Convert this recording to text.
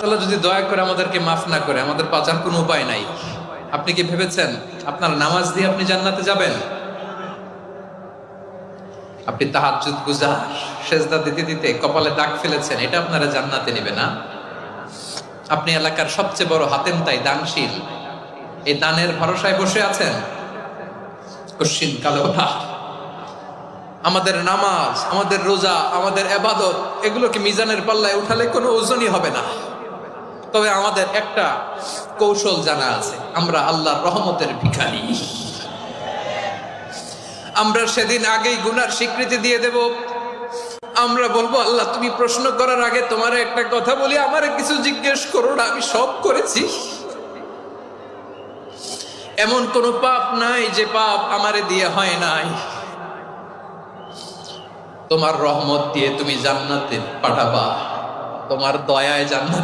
তাআলা যদি দয়া করে আমাদেরকে মাফ না করে, আমাদের বাঁচার কোনো উপায় নাই। আপনি কি ভেবেছেন আপনার নামাজ দিয়ে আপনি জান্নাতে যাবেন? আপনি তাহাজ্জুদ গুজার, সেজদা দিতে দিতে কপালে দাগ ফেলেছেন, এটা আপনারা জান্নাতে নেবে না? আপনি এলাকার সবচেয়ে বড় হাতেম তাই দানশীল, এই দানের ভরসায় বসে আছেন, কশিন কালো না। আমাদের নামাজ, আমাদের রোজা, আমাদের ইবাদত, এগুলোকে মিজানের পাল্লায় উঠালে কোনো ওজনই হবে না। তবে আমাদের একটা কৌশল জানা আছে, আমরা আল্লাহর রহমতের ভিখারি। আমরা সেদিন আগেই গুনার স্বীকৃতি দিয়ে দেব। আমরা বলবো, আল্লাহ তুমি প্রশ্ন করার আগে তোমার একটা কথা বলি, আমারে কিছু জিজ্ঞেস করো না, আমি সব করেছি। এমন কোন পাপ নাই যে পাপ আমারে দিয়ে হয় নাই। তোমার রহমত দিয়ে তুমি জান্নাতে পাঠাবা, তোমার দয়ায় জান্নাত